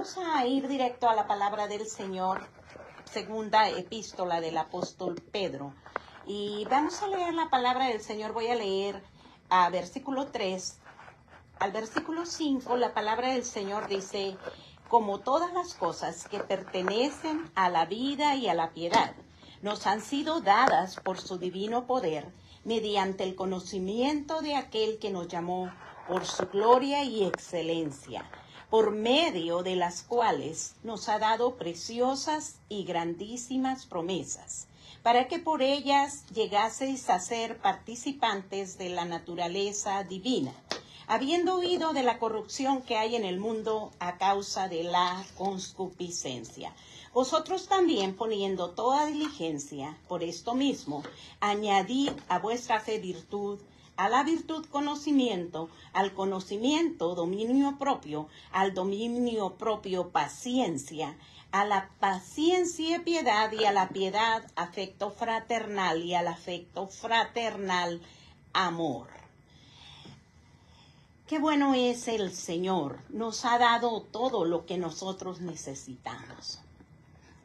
vamos a ir directo a la palabra del Señor, segunda epístola del apóstol Pedro. Y vamos a leer la palabra del Señor. Voy a leer a versículo 3. Al versículo 5, la palabra del Señor dice: como todas las cosas que pertenecen a la vida y a la piedad, nos han sido dadas por su divino poder, mediante el conocimiento de aquel que nos llamó por su gloria y excelencia, por medio de las cuales nos ha dado preciosas y grandísimas promesas, para que por ellas llegaseis a ser participantes de la naturaleza divina, habiendo oído de la corrupción que hay en el mundo a causa de la concupiscencia. Vosotros también, poniendo toda diligencia por esto mismo, añadid a vuestra fe virtud, a la virtud conocimiento, al conocimiento dominio propio, al dominio propio paciencia, a la paciencia piedad, y a la piedad afecto fraternal, y al afecto fraternal amor. Qué bueno es el Señor, nos ha dado todo lo que nosotros necesitamos.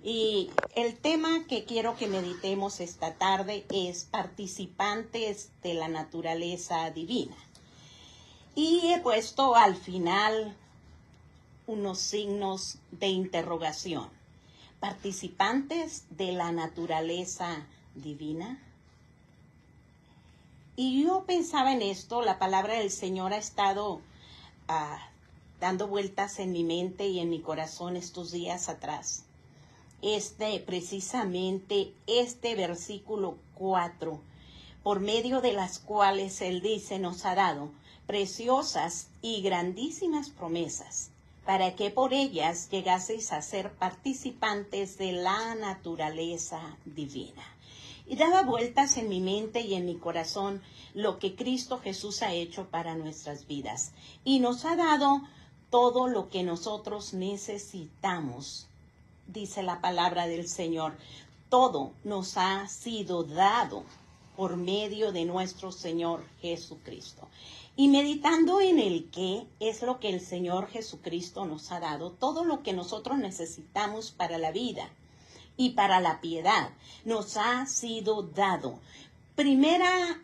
Y el tema que quiero que meditemos esta tarde es participantes de la naturaleza divina. Y he puesto al final unos signos de interrogación. ¿Participantes de la naturaleza divina? Y yo pensaba en esto, la palabra del Señor ha estado dando vueltas en mi mente y en mi corazón estos días atrás. Precisamente este versículo 4, por medio de las cuales Él dice, nos ha dado preciosas y grandísimas promesas, para que por ellas llegaseis a ser participantes de la naturaleza divina. Y daba vueltas en mi mente y en mi corazón lo que Cristo Jesús ha hecho para nuestras vidas. Y nos ha dado todo lo que nosotros necesitamos. Dice la palabra del Señor, todo nos ha sido dado por medio de nuestro Señor Jesucristo. Y meditando en el qué es lo que el Señor Jesucristo nos ha dado, todo lo que nosotros necesitamos para la vida y para la piedad, nos ha sido dado. Primera,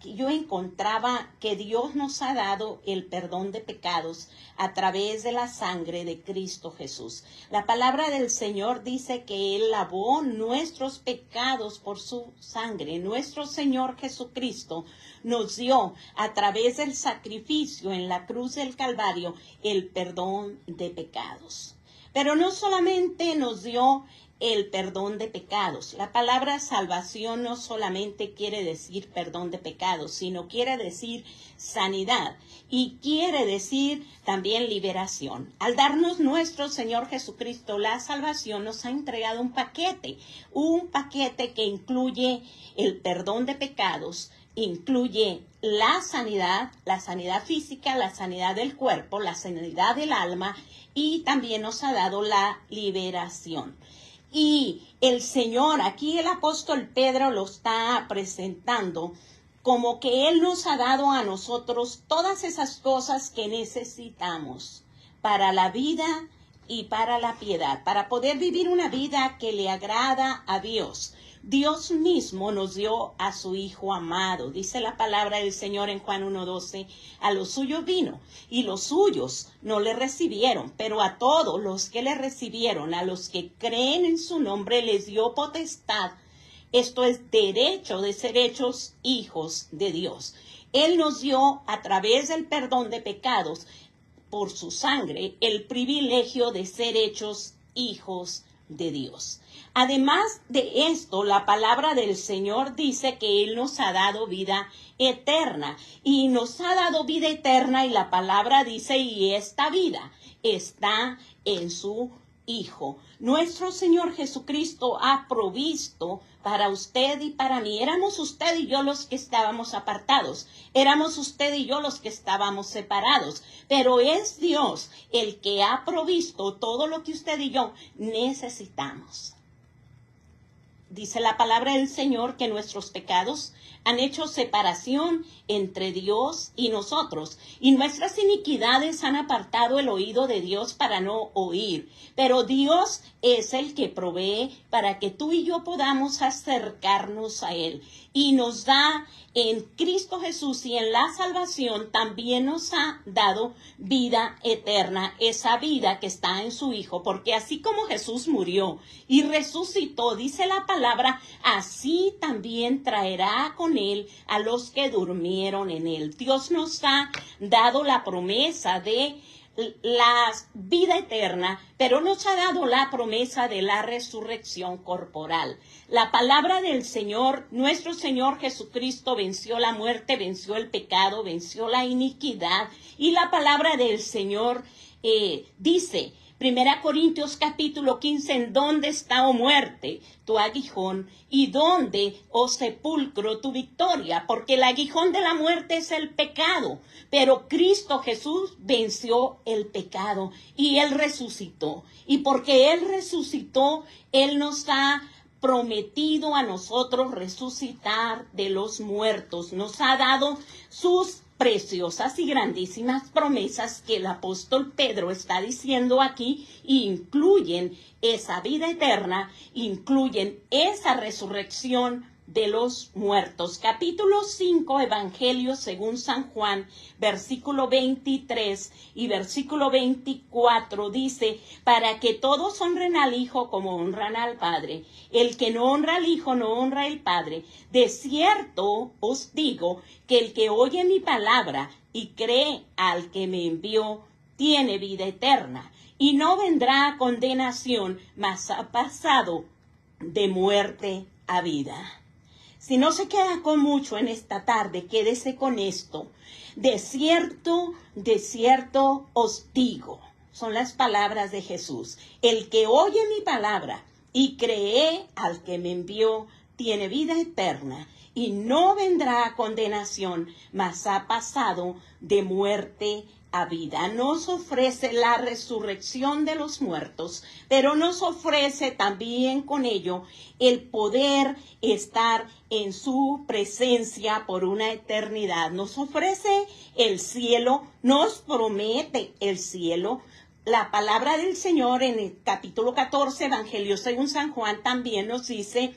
yo encontraba que Dios nos ha dado el perdón de pecados a través de la sangre de Cristo Jesús. La palabra del Señor dice que Él lavó nuestros pecados por su sangre. Nuestro Señor Jesucristo nos dio a través del sacrificio en la cruz del Calvario el perdón de pecados. Pero no solamente nos dio el perdón de pecados. La palabra salvación no solamente quiere decir perdón de pecados, sino quiere decir sanidad y quiere decir también liberación. Al darnos nuestro Señor Jesucristo la salvación, nos ha entregado un paquete que incluye el perdón de pecados, incluye la sanidad física, la sanidad del cuerpo, la sanidad del alma, y también nos ha dado la liberación. Y el Señor, aquí el apóstol Pedro lo está presentando como que Él nos ha dado a nosotros todas esas cosas que necesitamos para la vida y para la piedad, para poder vivir una vida que le agrada a Dios. Dios mismo nos dio a su Hijo amado. Dice la palabra del Señor en Juan 1:12, a los suyos vino y los suyos no le recibieron, pero a todos los que le recibieron, a los que creen en su nombre, les dio potestad. Esto es derecho de ser hechos hijos de Dios. Él nos dio a través del perdón de pecados por su sangre el privilegio de ser hechos hijos de Dios. Además de esto, la palabra del Señor dice que Él nos ha dado vida eterna. Y nos ha dado vida eterna, y la palabra dice, y esta vida está en su Hijo. Nuestro Señor Jesucristo ha provisto para usted y para mí. Éramos usted y yo los que estábamos apartados. Éramos usted y yo los que estábamos separados. Pero es Dios el que ha provisto todo lo que usted y yo necesitamos. dice la palabra del Señor que nuestros pecados han hecho separación entre Dios y nosotros, y nuestras iniquidades han apartado el oído de Dios para no oír. Pero Dios es el que provee para que tú y yo podamos acercarnos a Él. Y nos da en Cristo Jesús y en la salvación también nos ha dado vida eterna, esa vida que está en su Hijo, porque así como Jesús murió y resucitó, dice la palabra, así también traerá con Él a los que durmieron en Él. Dios nos ha dado la promesa de la vida eterna, pero nos ha dado la promesa de la resurrección corporal. La palabra del Señor, nuestro Señor Jesucristo, venció la muerte, venció el pecado, venció la iniquidad, y la palabra del Señor dice, 1 Corintios capítulo 15, ¿en dónde está, oh muerte, tu aguijón? ¿Y dónde, oh sepulcro, tu victoria? Porque el aguijón de la muerte es el pecado, pero Cristo Jesús venció el pecado y Él resucitó. Y porque Él resucitó, Él nos ha prometido a nosotros resucitar de los muertos. Nos ha dado sus preciosas y grandísimas promesas que el apóstol Pedro está diciendo aquí, incluyen esa vida eterna, incluyen esa resurrección de los muertos. Capítulo 5, Evangelio según San Juan, versículo 23 y versículo 24 dice, para que todos honren al Hijo como honran al Padre. El que no honra al Hijo no honra al Padre. De cierto os digo que el que oye mi palabra y cree al que me envió, tiene vida eterna, y no vendrá a condenación, mas ha pasado de muerte a vida. Si no se queda con mucho en esta tarde, quédese con esto. De cierto os digo, son las palabras de Jesús. El que oye mi palabra y cree al que me envió, tiene vida eterna y no vendrá a condenación, mas ha pasado de muerte a vida. Nos ofrece la resurrección de los muertos, pero nos ofrece también con ello el poder estar en su presencia por una eternidad. Nos ofrece el cielo, nos promete el cielo. La palabra del Señor en el capítulo 14, Evangelio según San Juan, también nos dice,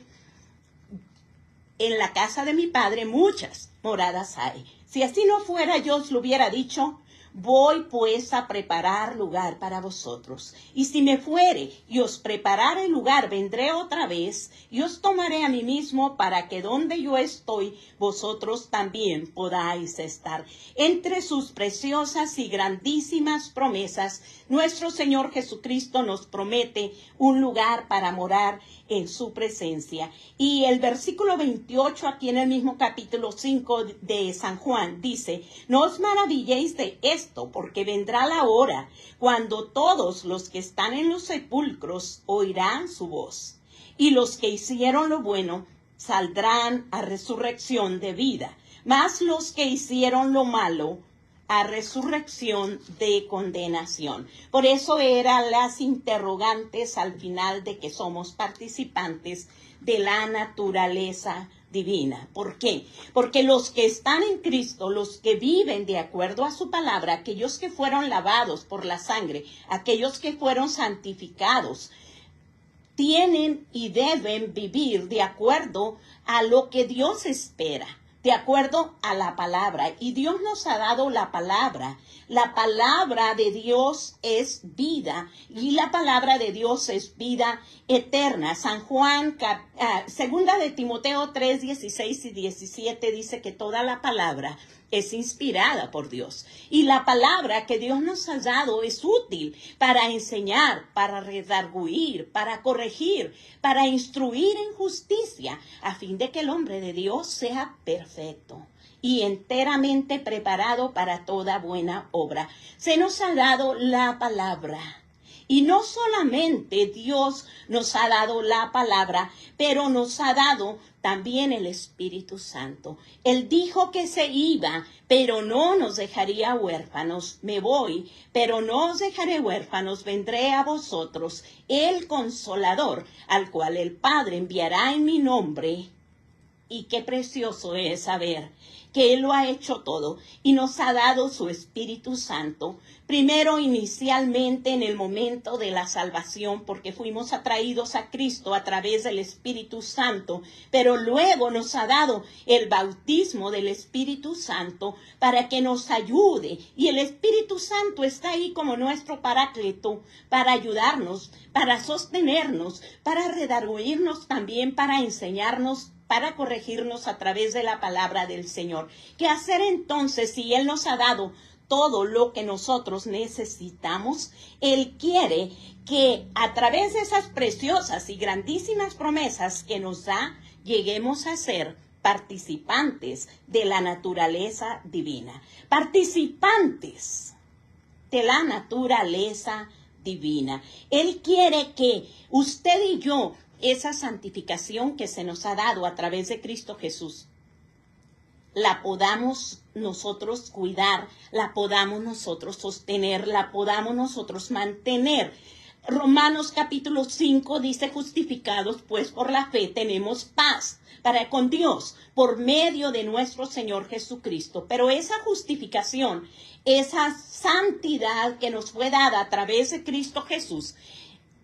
en la casa de mi Padre muchas moradas hay. Si así no fuera, yo os lo hubiera dicho. Voy pues a preparar lugar para vosotros. Y si me fuere y os preparare lugar, vendré otra vez y os tomaré a mí mismo, para que donde yo estoy, vosotros también podáis estar. Entre sus preciosas y grandísimas promesas, nuestro Señor Jesucristo nos promete un lugar para morar en su presencia. Y el versículo 28, aquí en el mismo capítulo 5 de San Juan, dice, no os maravilléis de esto, porque vendrá la hora cuando todos los que están en los sepulcros oirán su voz, y los que hicieron lo bueno saldrán a resurrección de vida, mas los que hicieron lo malo a resurrección de condenación. Por eso eran las interrogantes al final de que somos participantes de la naturaleza divina. ¿Por qué? Porque los que están en Cristo, los que viven de acuerdo a su palabra, aquellos que fueron lavados por la sangre, aquellos que fueron santificados, tienen y deben vivir de acuerdo a lo que Dios espera, de acuerdo a la palabra. Y Dios nos ha dado la palabra. La palabra de Dios es vida y la palabra de Dios es vida eterna. San Juan, segunda de Timoteo 3, 16 y 17 dice que toda la palabra es inspirada por Dios. Y la palabra que Dios nos ha dado es útil para enseñar, para redarguir, para corregir, para instruir en justicia, a fin de que el hombre de Dios sea perfecto y enteramente preparado para toda buena obra. Se nos ha dado la palabra. Y no solamente Dios nos ha dado la palabra, pero nos ha dado también el Espíritu Santo. Él dijo que se iba, pero no nos dejaría huérfanos. Me voy, pero no os dejaré huérfanos, vendré a vosotros, el Consolador, al cual el Padre enviará en mi nombre. Y qué precioso es saber que Él lo ha hecho todo y nos ha dado su Espíritu Santo. Primero, inicialmente, en el momento de la salvación, porque fuimos atraídos a Cristo a través del Espíritu Santo, pero luego nos ha dado el bautismo del Espíritu Santo para que nos ayude. Y el Espíritu Santo está ahí como nuestro paráclito para ayudarnos, para sostenernos, para redarguirnos también, para enseñarnos, para corregirnos a través de la palabra del Señor. ¿Qué hacer entonces si Él nos ha dado todo lo que nosotros necesitamos? Él quiere que a través de esas preciosas y grandísimas promesas que nos da, lleguemos a ser participantes de la naturaleza divina. Participantes de la naturaleza divina. Él quiere que usted y yo, esa santificación que se nos ha dado a través de Cristo Jesús, la podamos nosotros cuidar, la podamos nosotros sostener, la podamos nosotros mantener. Romanos capítulo 5 dice: justificados pues por la fe tenemos paz para con Dios por medio de nuestro Señor Jesucristo. Pero esa justificación, esa santidad que nos fue dada a través de Cristo Jesús,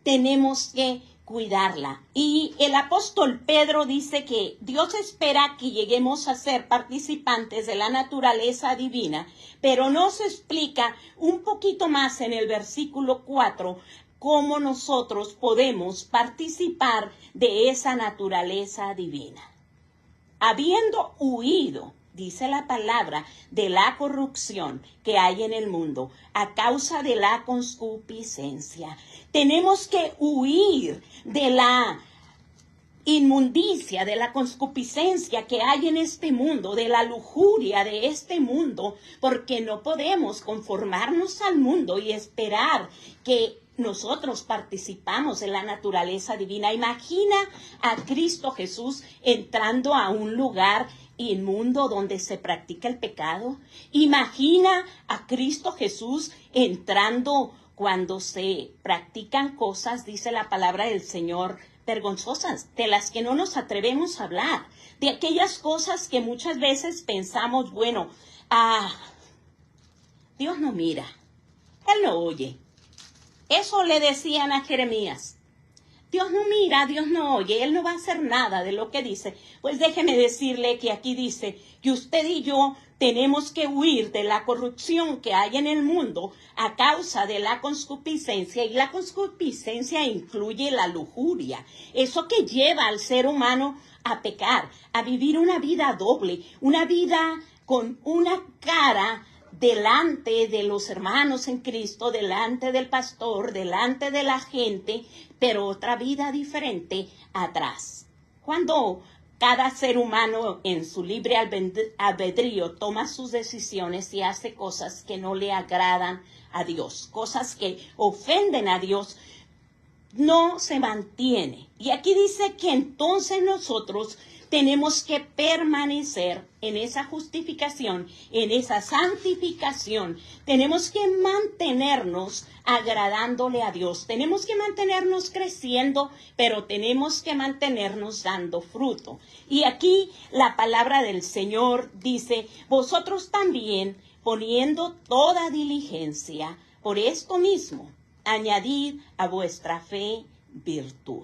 tenemos que cuidarla. Y el apóstol Pedro dice que Dios espera que lleguemos a ser participantes de la naturaleza divina, pero nos explica un poquito más en el versículo 4 cómo nosotros podemos participar de esa naturaleza divina. Habiendo huido, dice la palabra, de la corrupción que hay en el mundo a causa de la concupiscencia. Tenemos que huir de la inmundicia, de la concupiscencia que hay en este mundo, de la lujuria de este mundo, porque no podemos conformarnos al mundo y esperar que nosotros participamos de la naturaleza divina. Imagina a Cristo Jesús entrando a un lugar inmundo donde se practica el pecado. Imagina a Cristo Jesús entrando cuando se practican cosas, dice la palabra del Señor, vergonzosas, de las que no nos atrevemos a hablar, de aquellas cosas que muchas veces pensamos, bueno, Dios no mira, Él no oye. Eso le decían a Jeremías. Dios no mira, Dios no oye, Él no va a hacer nada de lo que dice. Pues déjeme decirle que aquí dice que usted y yo tenemos que huir de la corrupción que hay en el mundo a causa de la concupiscencia. Y la concupiscencia incluye la lujuria, eso que lleva al ser humano a pecar, a vivir una vida doble, una vida con una cara delante de los hermanos en Cristo, delante del pastor, delante de la gente, pero otra vida diferente atrás. Cuando cada ser humano en su libre albedrío toma sus decisiones y hace cosas que no le agradan a Dios, cosas que ofenden a Dios, no se mantiene. Y aquí dice que entonces nosotros tenemos que permanecer en esa justificación, en esa santificación. Tenemos que mantenernos agradándole a Dios. Tenemos que mantenernos creciendo, pero tenemos que mantenernos dando fruto. Y aquí la palabra del Señor dice: vosotros también, poniendo toda diligencia, por esto mismo, añadid a vuestra fe virtud.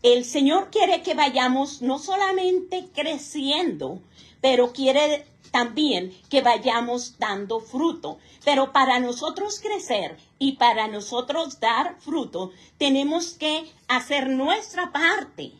El Señor quiere que vayamos no solamente creciendo, pero quiere también que vayamos dando fruto. Pero para nosotros crecer y para nosotros dar fruto, tenemos que hacer nuestra parte.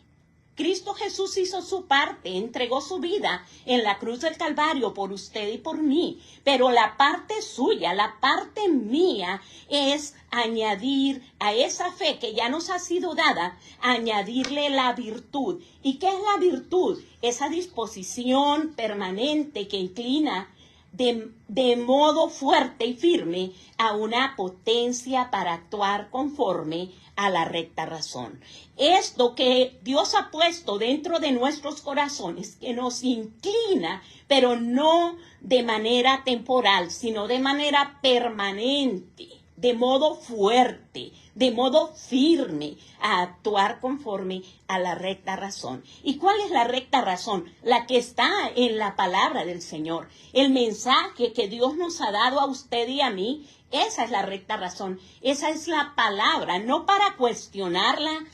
Cristo Jesús hizo su parte, entregó su vida en la cruz del Calvario por usted y por mí. Pero la parte suya, la parte mía, es añadir a esa fe que ya nos ha sido dada, añadirle la virtud. ¿Y qué es la virtud? Esa disposición permanente que inclina de modo fuerte y firme a una potencia para actuar conforme a la recta razón. Esto que Dios ha puesto dentro de nuestros corazones, que nos inclina, pero no de manera temporal, sino de manera permanente, de modo fuerte, de modo firme, a actuar conforme a la recta razón. ¿Y cuál es la recta razón? La que está en la palabra del Señor. El mensaje que Dios nos ha dado a usted y a mí, esa es la recta razón. Esa es la palabra, no para cuestionarla,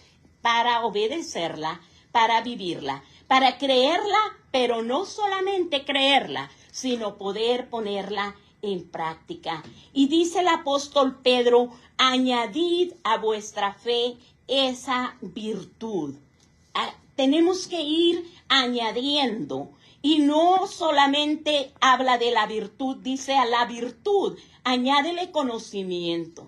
para obedecerla, para vivirla, para creerla, pero no solamente creerla, sino poder ponerla en práctica. Y dice el apóstol Pedro, añadid a vuestra fe esa virtud. Tenemos que ir añadiendo. Y no solamente habla de la virtud, dice a la virtud, añádele conocimiento.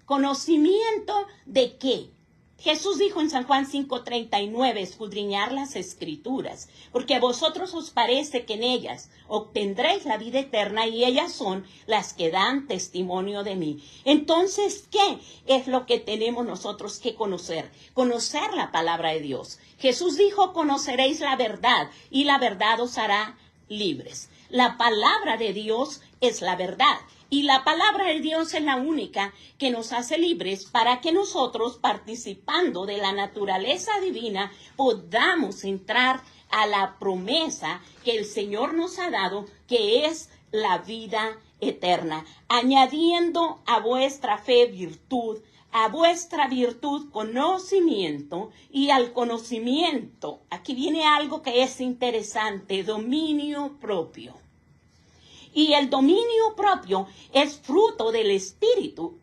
¿Conocimiento de qué? Jesús dijo en San Juan 5:39, escudriñar las escrituras, porque a vosotros os parece que en ellas obtendréis la vida eterna y ellas son las que dan testimonio de mí. Entonces, ¿qué es lo que tenemos nosotros que conocer? Conocer la palabra de Dios. Jesús dijo, conoceréis la verdad y la verdad os hará libres. La palabra de Dios es la verdad. Y la palabra de Dios es la única que nos hace libres para que nosotros, participando de la naturaleza divina, podamos entrar a la promesa que el Señor nos ha dado, que es la vida eterna. Añadiendo a vuestra fe virtud, a vuestra virtud conocimiento, y al conocimiento, aquí viene algo que es interesante, dominio propio. Y el dominio propio es fruto del Espíritu,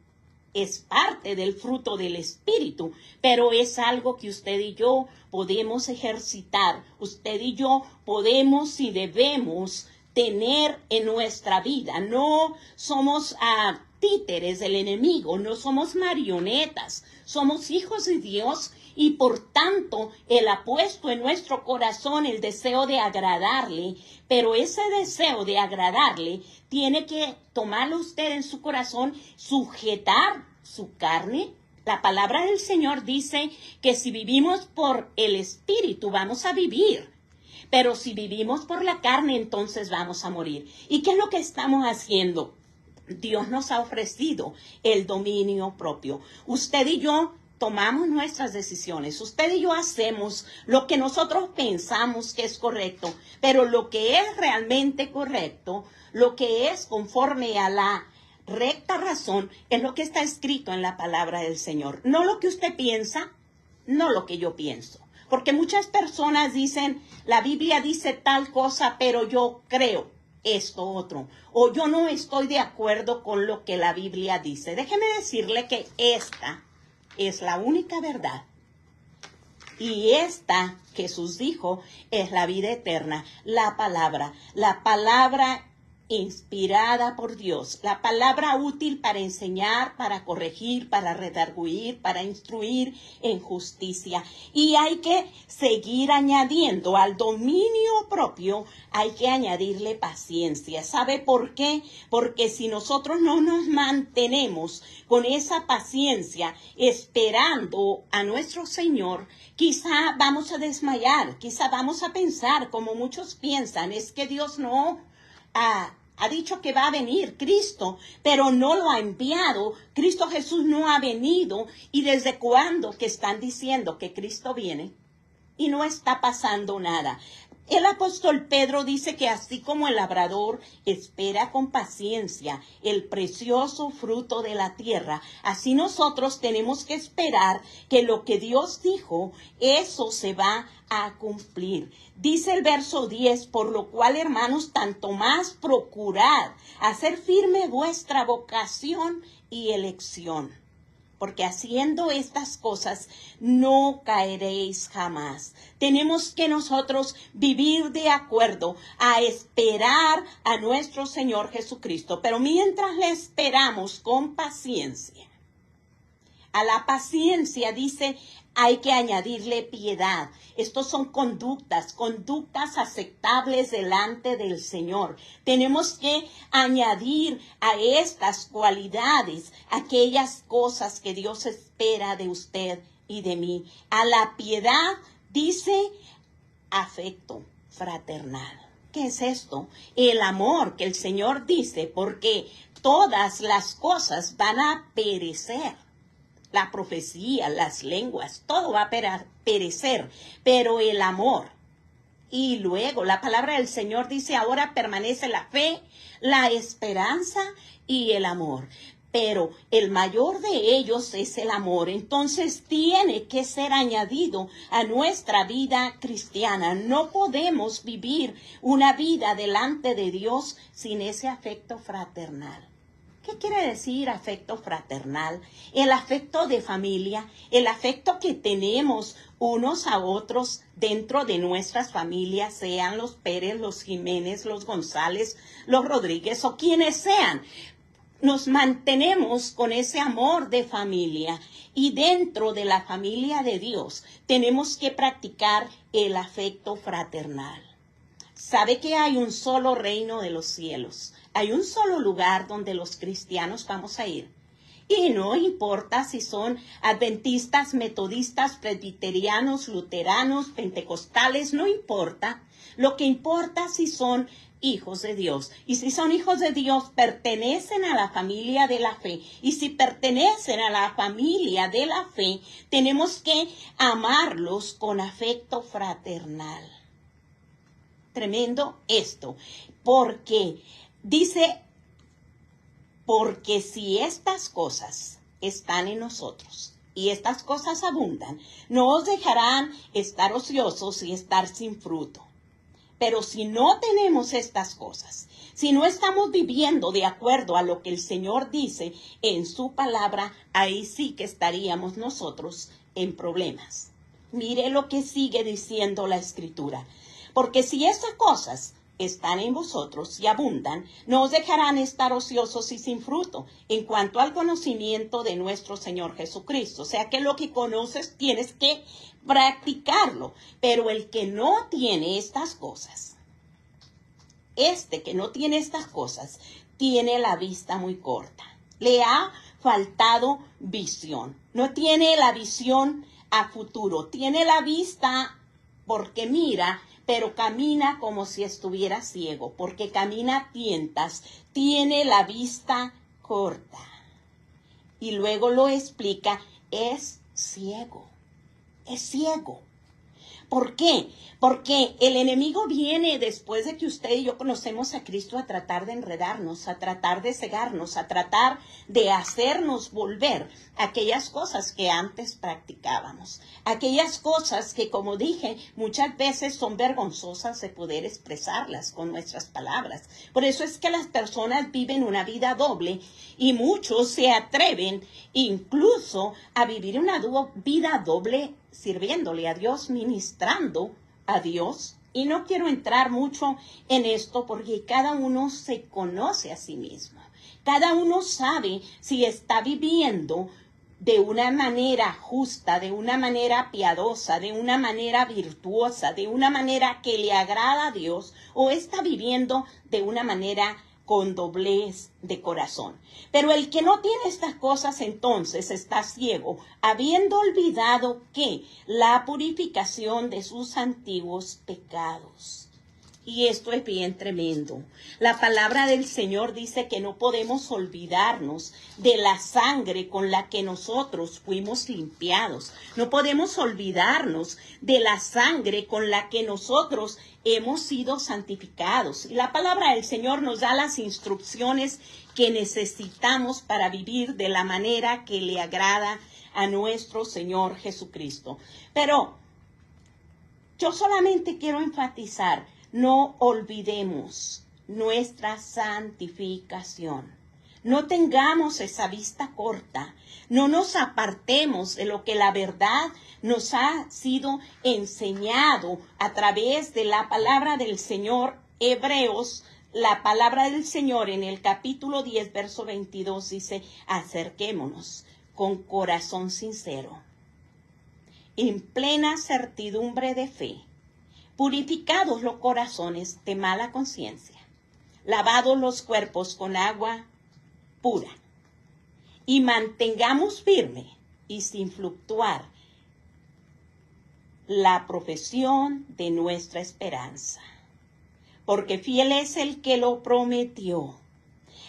es parte del fruto del Espíritu, pero es algo que usted y yo podemos ejercitar, usted y yo podemos y debemos tener en nuestra vida. No somos títeres del enemigo, no somos marionetas, somos hijos de Dios. Y por tanto, Él ha puesto en nuestro corazón el deseo de agradarle, pero ese deseo de agradarle tiene que tomarlo usted en su corazón, sujetar su carne. La palabra del Señor dice que si vivimos por el Espíritu vamos a vivir, pero si vivimos por la carne entonces vamos a morir. ¿Y qué es lo que estamos haciendo? Dios nos ha ofrecido el dominio propio. Usted y yo tomamos nuestras decisiones. Usted y yo hacemos lo que nosotros pensamos que es correcto, pero lo que es realmente correcto, lo que es conforme a la recta razón, es lo que está escrito en la palabra del Señor. No lo que usted piensa, no lo que yo pienso. Porque muchas personas dicen, la Biblia dice tal cosa, pero yo creo esto otro. O yo no estoy de acuerdo con lo que la Biblia dice. Déjeme decirle que esta es la única verdad. Y esta, Jesús dijo, es la vida eterna, la palabra inspirada por Dios, la palabra útil para enseñar, para corregir, para redarguir, para instruir en justicia. Y hay que seguir añadiendo al dominio propio, hay que añadirle paciencia. ¿Sabe por qué? Porque si nosotros no nos mantenemos con esa paciencia, esperando a nuestro Señor, quizá vamos a desmayar, quizá vamos a pensar, como muchos piensan, es que Dios no ha dicho que va a venir Cristo, pero no lo ha enviado. Cristo Jesús no ha venido. ¿Y desde cuándo que están diciendo que Cristo viene? Y no está pasando nada. El apóstol Pedro dice que así como el labrador espera con paciencia el precioso fruto de la tierra, así nosotros tenemos que esperar que lo que Dios dijo, eso se va a cumplir. Dice el verso 10, por lo cual, hermanos, tanto más procurad hacer firme vuestra vocación y elección. Porque haciendo estas cosas no caeréis jamás. Tenemos que nosotros vivir de acuerdo a esperar a nuestro Señor Jesucristo. Pero mientras le esperamos con paciencia, A la paciencia dice, hay que añadirle piedad. Estos son conductas aceptables delante del Señor. Tenemos que añadir a estas cualidades aquellas cosas que Dios espera de usted y de mí. A la piedad dice afecto fraternal. ¿Qué es esto? El amor que el Señor dice, porque todas las cosas van a perecer. La profecía, las lenguas, todo va a perecer, pero el amor. Y luego la palabra del Señor dice, ahora permanece la fe, la esperanza y el amor. Pero el mayor de ellos es el amor. Entonces tiene que ser añadido a nuestra vida cristiana. No podemos vivir una vida delante de Dios sin ese afecto fraternal. ¿Qué quiere decir afecto fraternal? El afecto de familia, el afecto que tenemos unos a otros dentro de nuestras familias, sean los Pérez, los Jiménez, los González, los Rodríguez o quienes sean. Nos mantenemos con ese amor de familia y dentro de la familia de Dios tenemos que practicar el afecto fraternal. ¿Sabe que hay un solo reino de los cielos? Hay un solo lugar donde los cristianos vamos a ir. Y no importa si son adventistas, metodistas, presbiterianos, luteranos, pentecostales, no importa. Lo que importa si son hijos de Dios. Y si son hijos de Dios, pertenecen a la familia de la fe. Y si pertenecen a la familia de la fe, tenemos que amarlos con afecto fraternal. Tremendo esto, porque dice, porque si estas cosas están en nosotros y estas cosas abundan, no os dejarán estar ociosos y estar sin fruto. Pero si no tenemos estas cosas, si no estamos viviendo de acuerdo a lo que el Señor dice en su palabra, ahí sí que estaríamos nosotros en problemas. Mire lo que sigue diciendo la Escritura. Porque si esas cosas están en vosotros y abundan, no os dejarán estar ociosos y sin fruto en cuanto al conocimiento de nuestro Señor Jesucristo. O sea que lo que conoces tienes que practicarlo. Pero el que no tiene estas cosas, que no tiene estas cosas, tiene la vista muy corta. Le ha faltado visión. No tiene la visión a futuro. Tiene la vista porque mira, pero camina como si estuviera ciego, porque camina a tientas, tiene la vista corta. Y luego lo explica, es ciego, es ciego. ¿Por qué? Porque el enemigo viene después de que usted y yo conocemos a Cristo a tratar de enredarnos, a tratar de cegarnos, a tratar de hacernos volver aquellas cosas que antes practicábamos. Aquellas cosas que, como dije, muchas veces son vergonzosas de poder expresarlas con nuestras palabras. Por eso es que las personas viven una vida doble y muchos se atreven incluso a vivir una vida doble sirviéndole a Dios, ministrando a Dios. Y no quiero entrar mucho en esto porque cada uno se conoce a sí mismo. Cada uno sabe si está viviendo de una manera justa, de una manera piadosa, de una manera virtuosa, de una manera que le agrada a Dios, o está viviendo de una manera con doblez de corazón. Pero el que no tiene estas cosas entonces está ciego, habiendo olvidado que la purificación de sus antiguos pecados. Y esto es bien tremendo. La palabra del Señor dice que no podemos olvidarnos de la sangre con la que nosotros fuimos limpiados. No podemos olvidarnos de la sangre con la que nosotros hemos sido santificados. Y la palabra del Señor nos da las instrucciones que necesitamos para vivir de la manera que le agrada a nuestro Señor Jesucristo. Pero yo solamente quiero enfatizar, no olvidemos nuestra santificación. No tengamos esa vista corta. No nos apartemos de lo que la verdad nos ha sido enseñado a través de la palabra del Señor. Hebreos, la palabra del Señor en el capítulo 10, verso 22 dice, acerquémonos con corazón sincero, en plena certidumbre de fe, purificados los corazones de mala conciencia, lavados los cuerpos con agua pura, y mantengamos firme y sin fluctuar la profesión de nuestra esperanza, porque fiel es el que lo prometió.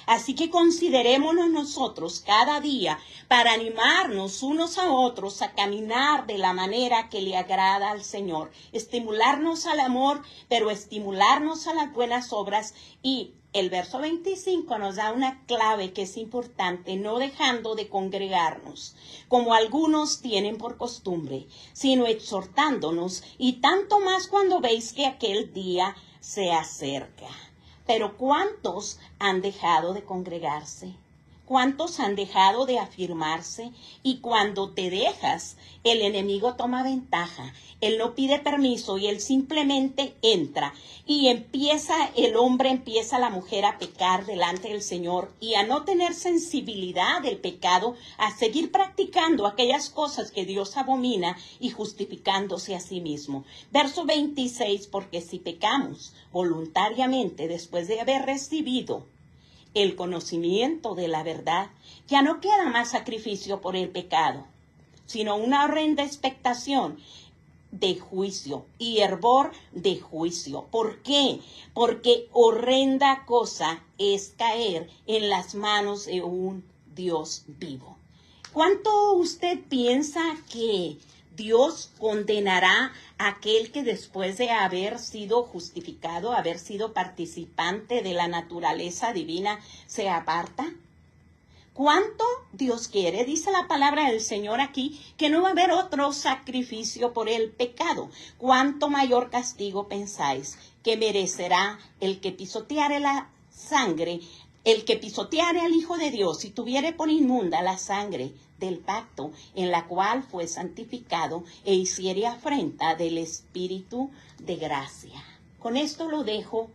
Así que considerémonos nosotros cada día para animarnos unos a otros a caminar de la manera que le agrada al Señor, estimularnos al amor, pero estimularnos a las buenas obras. Y el verso 25 nos da una clave que es importante: no dejando de congregarnos, como algunos tienen por costumbre, sino exhortándonos, y tanto más cuando veis que aquel día se acerca. Pero ¿cuántos han dejado de congregarse? ¿Cuántos han dejado de afirmarse? Y cuando te dejas, el enemigo toma ventaja. Él no pide permiso y él simplemente entra. Y el hombre empieza, la mujer, a pecar delante del Señor y a no tener sensibilidad del pecado, a seguir practicando aquellas cosas que Dios abomina y justificándose a sí mismo. Verso 26, porque si pecamos voluntariamente después de haber recibido el conocimiento de la verdad, ya no queda más sacrificio por el pecado, sino una horrenda expectación de juicio y hervor de juicio. ¿Por qué? Porque horrenda cosa es caer en las manos de un Dios vivo. ¿Cuánto usted piensa que Dios condenará a aquel que después de haber sido justificado, haber sido participante de la naturaleza divina, se aparta? ¿Cuánto Dios quiere? Dice la palabra del Señor aquí que no va a haber otro sacrificio por el pecado. ¿Cuánto mayor castigo pensáis que merecerá el que pisoteare la sangre, el que pisoteare al Hijo de Dios y tuviere por inmunda la sangre del pacto en la cual fue santificado e hiciere afrenta del Espíritu de gracia? Con esto lo dejo.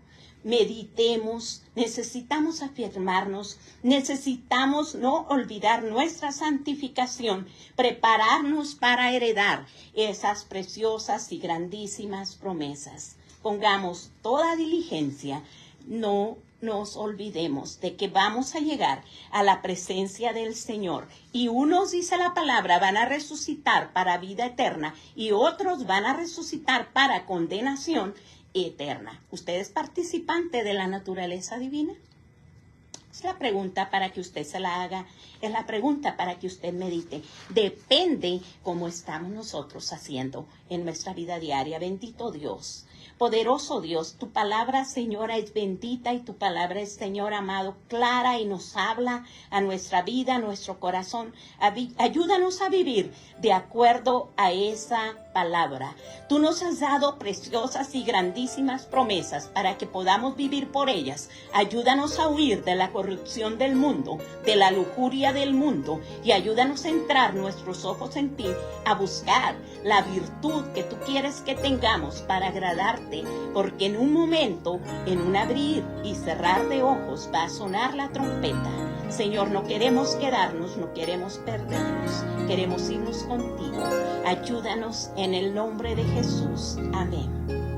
Meditemos, necesitamos afirmarnos, necesitamos no olvidar nuestra santificación, prepararnos para heredar esas preciosas y grandísimas promesas. Pongamos toda diligencia, no nos olvidemos de que vamos a llegar a la presencia del Señor. Y unos, dice la palabra, van a resucitar para vida eterna y otros van a resucitar para condenación eterna. ¿Usted es participante de la naturaleza divina? Es la pregunta para que usted se la haga, es la pregunta para que usted medite. Depende cómo estamos nosotros haciendo en nuestra vida diaria. Bendito Dios, poderoso Dios, tu palabra, Señora, es bendita y tu palabra es, Señor amado, clara y nos habla a nuestra vida, a nuestro corazón. Ayúdanos a vivir de acuerdo a esa palabra. Tú nos has dado preciosas y grandísimas promesas para que podamos vivir por ellas. Ayúdanos a huir de la corrupción del mundo, de la lujuria del mundo, y ayúdanos a centrar nuestros ojos en ti, a buscar la virtud que tú quieres que tengamos para agradarte, porque en un momento, en un abrir y cerrar de ojos, va a sonar la trompeta. Señor, no queremos quedarnos, no queremos perdernos, queremos irnos contigo. Ayúdanos en el nombre de Jesús. Amén.